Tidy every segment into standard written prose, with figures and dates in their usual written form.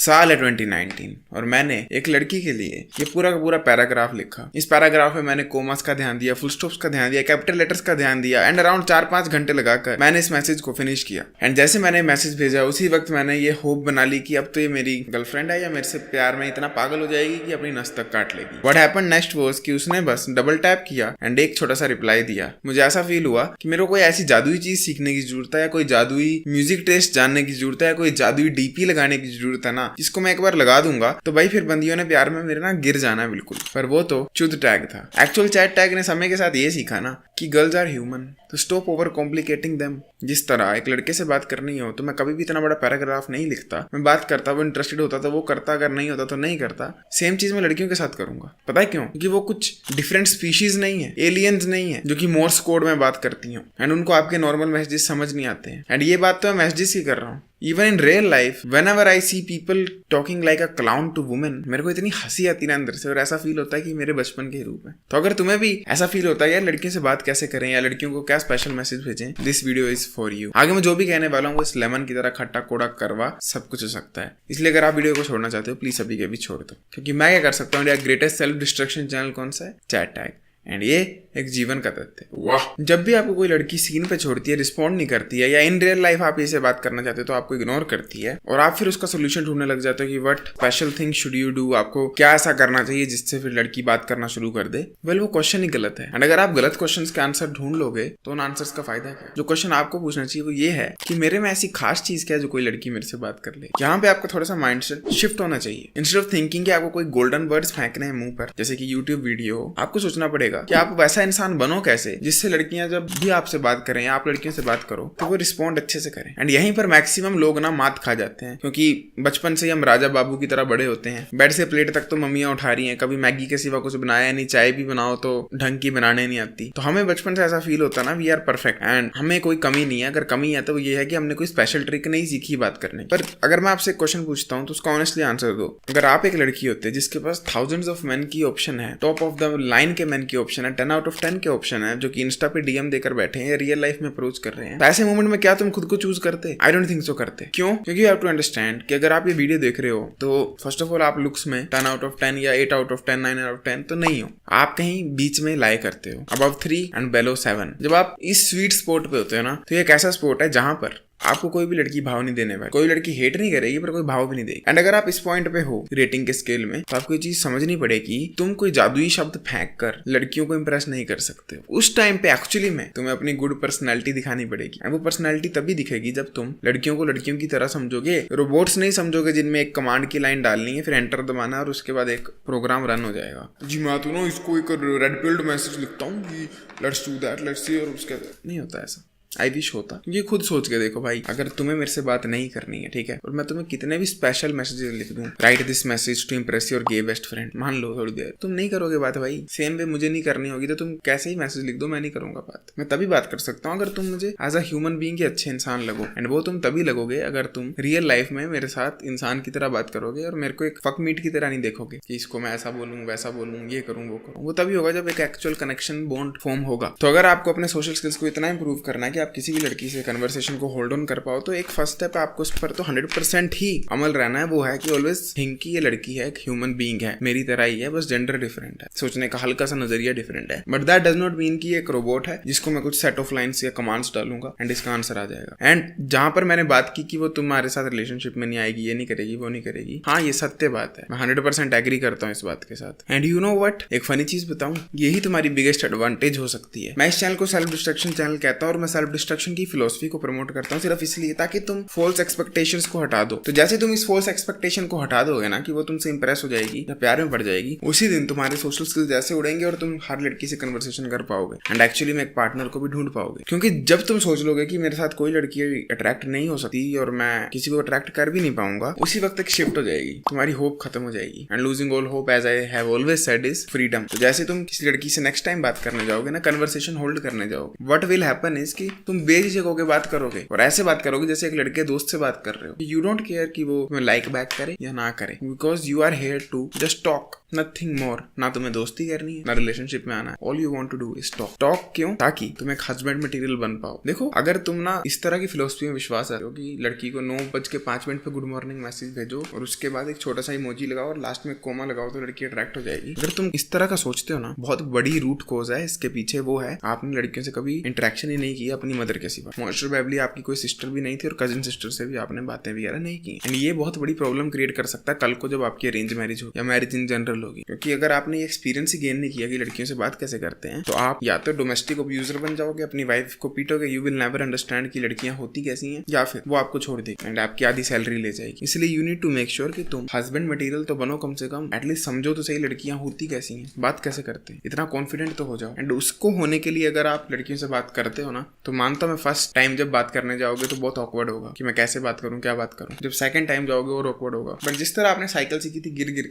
साल है 2019 और मैंने एक लड़की के लिए ये पूरा का पूरा पैराग्राफ लिखा। इस पैराग्राफ में मैंने कोमास का ध्यान दिया, फुल स्टॉप्स का ध्यान दिया, कैपिटल लेटर्स का ध्यान दिया एंड अराउंड 4-5 घंटे लगाकर मैंने इस मैसेज को फिनिश किया। एंड जैसे मैंने मैसेज भेजा उसी वक्त मैंने ये होप बना ली कि अब तो ये मेरी गर्लफ्रेंड है या मेरे से प्यार में इतना पागल हो जाएगी कि अपनी नस तक काट लेगी। व्हाट हैपेंड नेक्स्ट वाज कि उसने बस डबल टैप किया एंड एक छोटा सा रिप्लाई दिया। मुझे ऐसा फील हुआ कि मेरे को कोई ऐसी जादुई चीज सीखने की जरूरत है या कोई जादुई म्यूजिक टेस्ट जानने की जरूरत है या कोई जादुई डीपी लगाने की जरूरत है ना, जिसको मैं एक बार लगा दूंगा तो भाई फिर बंदियों ने प्यार में मेरे ना गिर जाना बिल्कुल। पर वो तो चुद टैग था। एक्चुअल चैट टैग ने समय के साथ ये सीखा ना कि गर्ल्स आर ह्यूमन, तो स्टॉप ओवर कॉम्प्लिकेटिंग देम। जिस तरह एक लड़के से बात करनी हो तो मैं कभी भी इतना बड़ा पैराग्राफ नहीं लिखता। मैं बात करता, वो इंटरेस्टेड होता तो वो करता, अगर नहीं होता तो नहीं करता। सेम चीज मैं लड़कियों के साथ करूंगा। पता है क्यों? क्योंकि वो कुछ डिफरेंट स्पीशीज नहीं है, एलियंस नहीं है जो कि मोर्स कोड में बात करती हूँ एंड उनको आपके नॉर्मल मैसेजेस समझ नहीं आते हैं। एंड ये बात तो मैं मैसेजेस ही कर रहा हूँ। Even in real life, whenever I see people talking like a clown to women, मेरे को इतनी हंसी आती है अंदर से और ऐसा फील होता है कि मेरे बचपन के रूप में। तो अगर तुम्हें भी ऐसा फील होता है यार लड़कियों से बात कैसे करें या लड़कियों को क्या स्पेशल मैसेज भेजें, this video is for you. आगे मैं जो भी कहने वाला हूँ वो इस लेमन की तरह खट्टा कोड़ा करवा सब कुछ हो सकता है। इसलिए अगर आप वीडियो को छोड़ना चाहते हो प्लीज अभी के भी छोड़ दो, क्योंकि मैं क्या कर सकता हूँ। India greatest self destruction channel कौन सा है? Chat tag. एंड ये एक जीवन का तथ्य। वाह! जब भी आपको कोई लड़की सीन पे छोड़ती है, रिस्पॉन्ड नहीं करती है या इन रियल लाइफ आप इसे बात करना चाहते हो तो आपको इग्नोर करती है और आप फिर उसका सोल्यूशन ढूंढने लग जाते हो कि what special thing should you do, आपको क्या ऐसा करना चाहिए जिससे फिर लड़की बात करना शुरू कर दे। वेल वो क्वेश्चन ही गलत है। एंड अगर आप गलत क्वेश्चन के आंसर ढूंढ लोगे तो उन आंसर्स का फायदा क्या? जो क्वेश्चन आपको पूछना चाहिए वो ये है कि मेरे में ऐसी खास चीज क्या है जो कोई लड़की मेरे से बात कर ले। यहाँ पे आपको थोड़ा सा माइंडसेट शिफ्ट होना चाहिए। इंस्टेड ऑफ थिंकिंग कि आपको कोई गोल्डन वर्ड्स फेंकने हैं मुंह पर जैसे कि यूट्यूब वीडियो, आपको सोचना पड़ेगा कि आप वैसा इंसान बनो कैसे जिससे लड़कियां जब भी आपसे बात करें या आप लड़कियों से बात करो तो वो रिस्पॉन्ड अच्छे से करें। एंड यहीं पर मैक्सिमम लोग ना मात खा जाते हैं, क्योंकि बचपन से ही हम राजा बाबू की तरह बड़े होते हैं। बेड से प्लेट तक तो मम्मियां उठा रही हैं, कभी मैगी के सिवा कुछ बनाया नहीं, चाय भी बनाओ तो ढंग की बनाने नहीं आती। तो हमें बचपन से ऐसा फील होता ना वी आर परफेक्ट एंड हमें कोई कमी नहीं है। अगर कमी है तो ये है कि हमने कोई स्पेशल ट्रिक नहीं सीखी बात करने। पर अगर मैं आपसे क्वेश्चन पूछता हूँ तो उसका ऑनेस्टली आंसर दो। अगर आप एक लड़की होते जिसके पास थाउजेंड्स ऑफ मेन की ऑप्शन है, टॉप ऑफ द लाइन के मेन की ऑप्शन है, 10 आउट ऑफ 10 के ऑप्शन है जो कि इंस्टा पे डीएम देकर बैठे हैं या रियल लाइफ में अप्रोच कर रहे हैं, तो ऐसे मोमेंट में क्या तुम खुद को चूज करते? आई डोंट थिंक सो करते। क्यों? क्योंकि यू हैव टू अंडरस्टैंड कि अगर आप ये वीडियो देख रहे हो तो फर्स्ट ऑफ ऑल आप लुक्स में 10 आउट ऑफ 10 या 8 आउट ऑफ 10, 9 आउट ऑफ 10 तो नहीं हो। आप कहीं बीच में लाई करते हो, अबव 3 एंड बेलो 7। जब आप इस स्वीट स्पॉट पे होते हो ना तो ये एक ऐसा स्पॉट है जहां पर आपको कोई भी लड़की भाव नहीं देने वाली। कोई लड़की हेट नहीं करेगी पर कोई भाव भी नहीं देगी। एंड अगर आप इस पॉइंट पे हो रेटिंग के स्केल में तो आपको ये चीज समझनी पड़ेगी तुम कोई जादुई शब्द फेंक कर लड़कियों को इंप्रेस नहीं कर सकते हो। उस टाइम पे एक्चुअली में तुम्हें अपनी गुड पर्सनैलिटी दिखानी पड़ेगी। एंड वो पर्सनैलिटी तभी दिखेगी जब तुम लड़कियों को लड़कियों की तरह समझोगे, रोबोट्स नहीं समझोगे जिनमें एक कमांड की लाइन डालनी है, फिर एंटर दबाना और उसके बाद एक प्रोग्राम रन हो जाएगा। जी मैं तो ना इसको एक रेड पिल्ड मैसेज लिखता हूँ कि let's do that, let's see, और उसके नहीं होता ऐसा। आई विश होता। ये खुद सोच के देखो भाई, अगर तुम्हें मेरे से बात नहीं करनी है, ठीक है, और मैं तुम्हें कितने भी स्पेशल मैसेजेस लिख दूं, write this message to impress your gay best friend, मान लो थोड़ी देर तुम नहीं करोगे बात भाई। सेम वे मुझे नहीं करनी होगी तो तुम कैसे ही मैसेज लिख दो, मैं नहीं करूंगा बात। मैं तभी बात कर सकता हूँ अगर तुम मुझे एज अ ह्यूमन बीइंग के अच्छे इंसान लगो। एंड वो तुम तभी लगोगे अगर तुम रियल लाइफ में मेरे साथ इंसान की तरह बात करोगे और मेरे को एक फक मीट की तरह नहीं देखोगे कि इसको मैं ऐसा बोलूँ वैसा बोलूँ, ये करूँ वो करूँ। वो तभी होगा जब एक एक्चुअल कनेक्शन बॉन्ड फॉर्म होगा। तो अगर आपको अपने सोशल स्किल्स को इतना इंप्रूव करना है कि आप किसी भी लड़की से कन्वर्सेशन को होल्ड ऑन कर पाओ तो एक फर्स्ट स्टेप आपको उस पर तो 100% ही अमल रहना है। वो है कि ऑलवेज थिंक कि ये लड़की है, एक ह्यूमन बीइंग है, मेरी तरह ही है, बस जेंडर डिफरेंट है, सोचने का हल्का सा नजरिया डिफरेंट है। But that does not mean कि एक रोबोट है जिसको मैं कुछ सेट ऑफ लाइंस या कमांड्स डालूंगा एंड इसका आंसर आ जाएगा। एंड जहां पर मैंने बात की कि वो तुम्हारे साथ रिलेशनशिप में नहीं आएगी, ये नहीं करेगी, वो नहीं करेगी, हाँ ये सत्य बात है, मैं 100% एग्री करता हूँ इस बात के साथ। एंड यू नो व्हाट, एक फनी चीज बताऊं, यही तुम्हारी बिगेस्ट एडवांटेज हो सकती है। मैं इस चैनल को सेल्फ डिस्ट्रक्शन चैनल कहता हूँ और मैं सेल्फ डिस्ट्रक्शन की फिलोसफी को प्रमोट करता हूँ सिर्फ इसलिए ताकि तुम फॉल्स एक्सपेक्टेशंस को हटा दो। तो जैसे तुम इस फॉल्स एक्सपेक्टेशन को हटा दोगे ना कि वो तुमसे इंप्रेस हो जाएगी या प्यार में पड़ जाएगी, उसी दिन तुम्हारे सोशल स्किल्स जैसे उड़ेंगे और तुम हर लड़की से कन्वर्सेशन कर पाओगे एंड एक्चुअली में एक पार्टनर को भी ढूंढ पाओगे। क्योंकि जब तुम सोच लोगे कि मेरे साथ कोई लड़की अट्रैक्ट नहीं हो सकती और मैं किसी को अट्रैक्ट कर भी नहीं पाऊंगा, उसी वक्त एक शिफ्ट हो जाएगी, तुम्हारी होप खत्म हो जाएगी। And losing all hope as I have always said is freedom. तो जैसे तुम किसी लड़की से नेक्स्ट टाइम बात करने जाओगे ना, कन्वर्सेशन होल्ड करने जाओगे, व्हाट विल हैपन इज कि तुम बेझिझक होकर बात करोगे और ऐसे बात करोगे जैसे एक लड़के दोस्त से बात कर रहे हो। यू डोंट केयर कि वो तुम्हें लाइक बैक करे या ना करे, because you are here to just talk, nothing more. ना तुम्हें दोस्ती करनी है, ना रिलेशनशिप में आना है। All you want to do is talk. Talk क्यों? ताकि तुम एक हस्बैंड मटेरियल बन पाओ। देखो, अगर तुम ना इस तरह की फिलोसफी में विश्वास रखते हो कि लड़की को 9:05 पे गुड मॉर्निंग मैसेज भेजो और उसके बाद एक छोटा सा इमोजी लगाओ और लास्ट में कोमा लगाओ तो लड़की अट्रैक्ट हो जाएगी, अगर तुम इस तरह का सोचते हो ना, बहुत बड़ी रूट कोज है इसके पीछे। वो है आपने लड़कियों से कभी इंटरेक्शन ही नहीं किया अपनी मदर के सिवा। मोस्ट प्रोबेबली आपकी कोई सिस्टर भी नहीं थी और कजिन सिस्टर से भी आपने बातें वगैरह नहीं की। एंड ये बहुत बड़ी प्रॉब्लम क्रिएट कर सकता है कल को जब आपकी अरेंज मैरिज हो या मैरिज इन जनरल होगी। क्योंकि अगर आपने ये एक्सपीरियंस ही गेन नहीं किया कि लड़कियों से बात कैसे करते हैं, तो आप या तो डोमेस्टिक अब्यूजर बन जाओगे, अपनी वाइफ को पीटोगे, यू विल नेवर अंडरस्टैंड कि लड़कियां होती कैसी हैं, या फिर वो आपको छोड़ देगी एंड आपकी आधी सैलरी ले जाएगी। इसलिए you need to make sure कि तुम हस्बैंड मटेरियल तो बनो, कम से कम एटलीस्ट समझो तो सही लड़कियां होती कैसी हैं, बात कैसे करते हैं, इतना कॉन्फिडेंट तो हो जाओ। एंड उसको होने के लिए अगर आप लड़कियों से बात करते हो ना, तो मानता मैं फर्स्ट टाइम जब बात करने जाओगे तो बहुत ऑकवर्ड होगा कि मैं कैसे बात करूं, क्या बात करूं। जब सेकंड टाइम जाओगे और ऑकवर्ड होगा। बट जिस तरह आपने साइकिल सीखी थी गिर गिर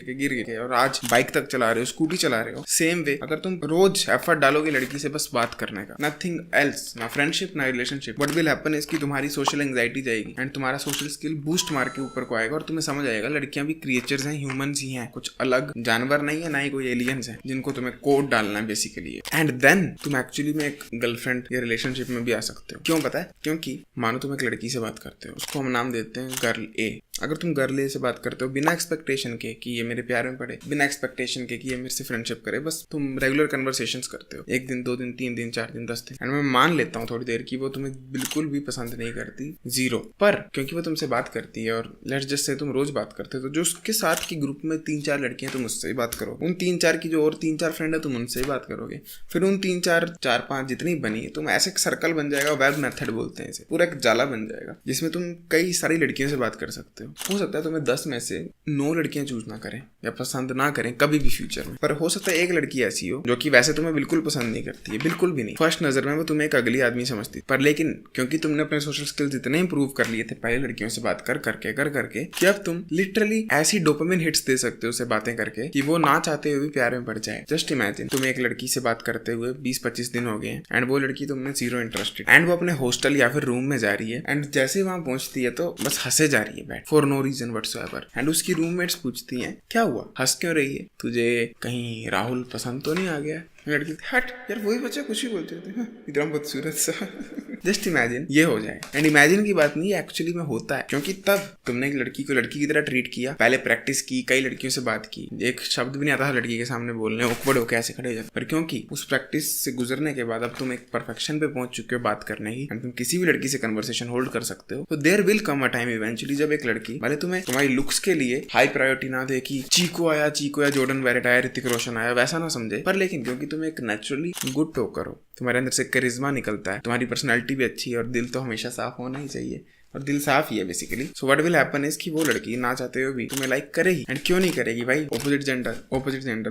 के और आज बाइक तक चला रहे हो, स्कूटी चला रहे हो, सेम वे अगर तुम रोज एफर्ट डालोगे लड़की से बस बात करने का, नथिंग एल्स, ना फ्रेंडशिप ना relationship, what will happen is कि तुम्हारी सोशल एंजाइटी जाएगी एंड तुम्हारा सोशल स्किल बूस्ट मार के ऊपर को आएगा और तुम्हें समझ आएगा लड़कियां भी क्रिएचर्स हैं, ह्यूमंस ही हैं, कुछ अलग जानवर नहीं है, ना ही कोई एलियंस है जिनको तुम्हें कोड डालना है बेसिकली। एंड देन तुम एक्चुअली में एक गर्लफ्रेंड या रिलेशनशिप में भी आ सकते हो। क्यों पता है? क्योंकि मानो तुम एक लड़की से बात करते हो, उसको हम नाम देते हैं गर्ल ए। अगर तुम गर्ल ए से बात करते हो बिना एक्सपेक्टेशन के कि ये मेरे प्यार में पड़े, बिना एक्सपेक्टेशन के कि ये मेरे से फ्रेंडशिप करे, बस तुम रेगुलर कन्वर्सेशंस करते हो, 1 दिन 2 दिन 3 दिन 4 दिन 10 दिन, एंड मैं मान लेता हूँ थोड़ी देर की वो तुम्हें बिल्कुल भी पसंद नहीं करती, जीरो, पर क्योंकि वो तुमसे बात करती है और लेट्स जस्ट से तुम रोज बात करते हो, तो जो उसके साथ की ग्रुप में 3-4 लड़कियां, तुम उससे ही बात करो, उन 3-4 की जो और 3-4 फ्रेंड है तुम उनसे ही बात करोगे, फिर उन 3-4 4-5 जितनी बनी है, तुम ऐसे एक सर्कल बन जाएगा, वेब मेथड बोलते हैं इसे, पूरा एक जाला बन जाएगा जिसमें तुम कई सारी लड़कियों से बात कर सकते हो सकता है तुम्हें 10 में से 9 लड़कियां चूज ना करें या पसंद ना करें कभी भी फ्यूचर में, पर हो सकता है एक लड़की ऐसी हो जो कि वैसे तुम्हें बिल्कुल पसंद नहीं करती है, बिल्कुल भी नहीं, फर्स्ट नजर में वो तुम्हें एक अगली आदमी समझती, पर लेकिन क्योंकि तुमने अपने सोशल स्किल्स इतने इंप्रूव कर लिए थे पहले लड़कियों से बात कर करके कि अब तुम लिटरली ऐसी डोपामिन हिट्स दे सकते हो उससे बातें करके कि वो ना चाहते हुए भी प्यार में पड़ जाए। जस्ट इमेजिन तुम एक लड़की से बात करते हुए 20-25 दिन हो गए एंड वो लड़की तुमने जीरो इंटरेस्टेड एंड वो अपने हॉस्टल या फिर रूम में जा रही है एंड जैसे वहां पहुंचती है तो बस हंसे जा रही है बैठ for no reason whatsoever and उसकी रूममेट्स पूछती हैं क्या हुआ, हंस क्यों रही है, तुझे कहीं राहुल पसंद तो नहीं आ गया? लड़की हट यार वही बच्चा कुछ ही बोलते रहते हैं इतना बदसूरत सा। जस्ट इमेजिन ये हो जाए। एंड इमेजिन की बात नहीं, एक्चुअली में होता है, क्योंकि तब तुमने एक लड़की को लड़की की तरह ट्रीट किया, पहले प्रैक्टिस की, कई लड़कियों से बात की, एक शब्द भी नहीं आता था लड़की के सामने बोलने, ऑकवर्ड होकर ऐसे खड़े हो जाते, पर क्योंकि उस प्रैक्टिस से गुजरने के बाद अब तुम एक परफेक्शन पे पहुंच चुके हो बात करने की एंड तुम किसी भी लड़की से कन्वर्सेशन होल्ड कर सकते हो, तो there will come a time eventually जब एक लड़की भले तुम्हें तुम्हारी लुक्स के लिए हाई प्रायोरिटी ना दे कि चीको आया जॉर्डन बैरेट आया, ऋतिक रोशन आया, वैसा ना समझे, पर लेकिन क्योंकि तुम एक नेचुरली गुड टॉकर हो, तुम्हारे अंदर से करिश्मा निकलता है, तुम्हारी पर्सनालिटी भी अच्छी है और दिल तो हमेशा साफ होना ही चाहिए और दिल साफ ही है basically. So what will happen is कि वो लड़की ना चाहते हुए भी तुम्हें लाइक करेगी। एंड क्यों नहीं करेगी भाई? ऑपोजिट जेंडर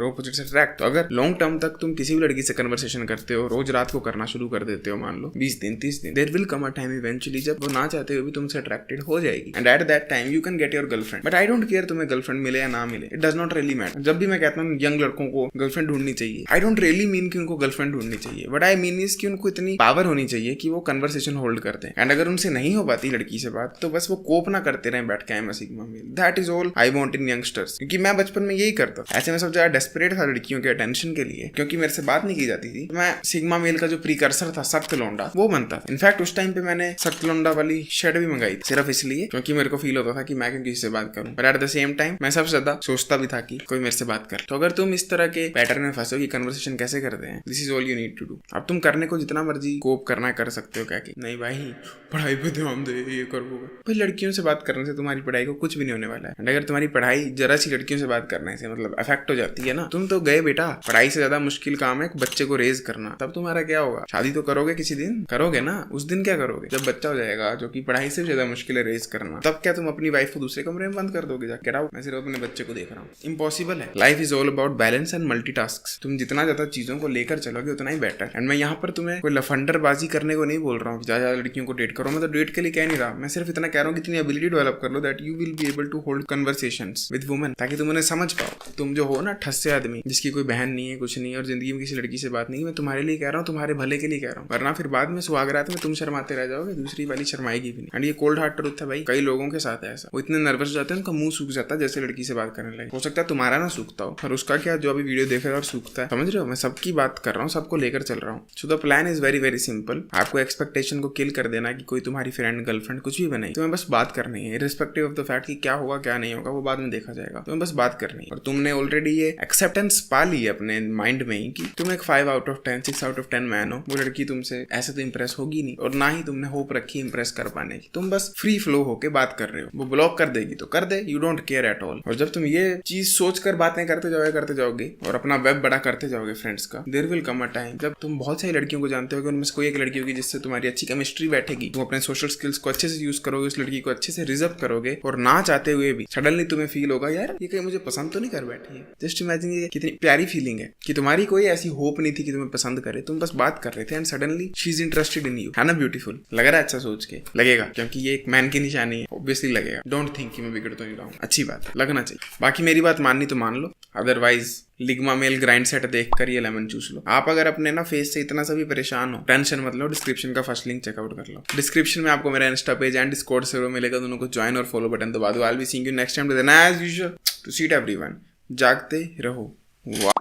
ऑपोजिट से अट्रैक्ट। तो अगर लॉन्ग टर्म तक तुम किसी भी लड़की से कन्वर्सेशन करते हो, रोज रात को करना शुरू कर देते हो, मान लो 20 दिन 30 दिन, there will come a time eventually जब वो ना चाहते हुए भी तुमसे अट्रैक्टेड हो जाएगी and at that time you can get your girlfriend. But I don't care तुम्हें गर्लफ्रेंड मिले या ना मिले, it does not really matter. जब भी मैं कहता हूँ यंग लड़कों को गर्लफ्रेंड ढूंढनी चाहिए, आई डोंट रियली मीन कि उनको गर्लफ्रेंड ढूंढनी चाहिए, बट आई मीन इज कि उनको इतनी पावर होनी चाहिए कि वो कन्वर्सेशन होल्ड करते हैं एंड अगर उनसे नहीं हो पाती लड़की से बात तो बस वो कोप ना करते रहे बैठ के I am a sigma male. That is all I want in youngsters, क्योंकि मैं बचपन में यही करता। ऐसे में सब ज्यादा डेस्परेट था लड़कियों के अटेंशन के लिए, क्योंकि मेरे से बात नहीं की जाती थी। मैं सिग्मा मेल का जो प्रीकर्सर था सख्त लौंडा वो बनता। इनफैक्ट उस टाइम पे मैंने सख्त लौंडा वाली शर्ट भी मंगाई थी सिर्फ इसलिए क्योंकि मेरे को फील होता था कि मैं क्यों किसी से बात करूं, पर एट द सेम टाइम मैं सबसे ज्यादा सोचता भी था कि कोई मेरे से बात कर। तो अगर तुम इस तरह के पैटर्न में फंसो कि कन्वर्सेशन कैसे करते हैं, this is all you need to do. अब तुम करने को जितना मर्जी कोप करना कर सकते हो, क्या कि नहीं भाई पढ़ाई पे ध्यान दे, ये करो भाई। लड़कियों से बात करने से तुम्हारी पढ़ाई को कुछ भी नहीं होने वाला है। अगर तुम्हारी पढ़ाई जरा सी लड़कियों से बात करने से मतलब अफेक्ट हो जाती है ना, तुम तो गए बेटा। पढ़ाई से ज्यादा मुश्किल काम है बच्चे को रेज करना। तब तुम्हारा क्या होगा? शादी तो करोगे किसी दिन, करोगे ना, उस दिन क्या करोगे? जब बच्चा हो जाएगा, जो कि पढ़ाई से ज्यादा मुश्किल है रेज करना, तब क्या तुम अपनी वाइफ को दूसरे कमरे में बंद कर दोगे जाके? मैं सिर्फ अपने बच्चे को देख रहा हूँ, इम्पॉसिबल है। Life is all about balance and multitask. तुम जितना ज्यादा चीजों को लेकर चलोगे उतना ही बेटर। एंड मैं यहाँ पर तुम्हें कोई लफंडरबाजी करने को नहीं बोल रहा हूँ, ज्यादा लड़कियों को डेट करो। मैं तो डेट के लिए कह नहीं रहा, मैं सिर्फ इतना कह रहा हूँ कि इतनी एबिलिटी डेवलप कर लो that you will be able to hold conversations with women, ताकि तुम उन्हें समझ पाओ। तुम जो हो ना ठस्से आदमी जिसकी कोई बहन नहीं है, कुछ नहीं है और जिंदगी में किसी लड़की से बात नहीं, मैं तुम्हारे लिए कह रहा हूँ, तुम्हारे भले के लिए कह रहा हूँ, वरना फिर बाद में सुहागरात में तुम शर्माते रह जाओगे, दूसरी वाली शर्माएगी भी नहीं। एंड ये कोल्ड हार्ट ट्रुथ है भाई, कई लोगों के साथ है ऐसा, वो इतने नर्वस हो जाते हैं उनका मुंह सूख जाता है जैसे लड़की से बात करने लगे। हो सकता है तुम्हारा ना सूखता हो, और उसका क्या जो अभी वीडियो देख रहा है और सूखता है, समझ रहे हो? मैं सबकी बात कर रहा हूँ, सबको लेकर चल रहा हूँ। So the plan is very very simple. आपको एक्सपेक्टेशन को किल कर देना कि कोई तुम्हारी फ्रेंड, गर्लफ्रेंड कुछ भी बने, तुम्हें बस बात करनी है, इर्रिस्पेक्टिव ऑफ द फैक्ट कि क्या होगा क्या नहीं होगा वो बाद में देखा जाएगा, तुम्हें बस बात करनी है। और तुमने ऑलरेडी ये एक्सेप्टेंस पा ली है अपने माइंड में ही कि तुम एक 5 out of 10, 6 out of 10 man हो, वो लड़की तुमसे ऐसे तो इंप्रेस होगी नहीं, और ना ही तुमने होप रखी इंप्रेस कर पाने की। तुम बस फ्री फ्लो होके बात कर रहे हो, वो ब्लॉक कर देगी तो कर दे, you don't care at all. और जब तुम ये चीज सोचकर बातें करते जाओगे और अपना वेब बड़ा करते जाओगे फ्रेंड्स का, there will come a time जब तुम बहुत सारी लड़कियों को जानते हो, उनमें से कोई एक लड़की होगी जिससे तुम्हारी अच्छी केमिस्ट्री बैठेगी, तुम अपने सोशल स्किल्स को अच्छे से यूज करोगे, उस लड़की को अच्छे से रिजर्व करोगे, और ना चाहते हुए भी सडनली तुम्हें फील होगा यार ये कहीं मुझे पसंद तो नहीं कर बैठी है। जस्ट इमेजिन ये कितनी प्यारी फीलिंग है कि तुम्हारी कोई ऐसी होप नहीं थी कि तुम्हें पसंद करे, तुम बस बात कर रहे थे and suddenly she is interested in you. है ना ब्यूटीफुल? लग रहा है अच्छा सोच के? लगेगा, क्योंकि ये एक मैन की निशानी है, ऑब्वियसली लगेगा। डोंट थिंक कि मैं बिगड़ तो नहीं रहा हूँ, अच्छी बात है, लगना चाहिए। बाकी मेरी बात माननी तो मान लो, अदरवाइज लिग्मा मेल ग्राइंड सेट देखकर ये लेमन चूस लो। आप अगर अपने ना फेस से इतना सा भी परेशान हो, टेंशन मत लो, डिस्क्रिप्शन का फर्स्ट लिंक चेकआउट कर लो। डिस्क्रिप्शन में आपको मेरा insta page and Discord server मिलेगा, दोनों को ज्वाइन और फॉलो बटन दबा दो। I will be seeing you next time to the as usual to seat everyone. जागते रहो। वाह।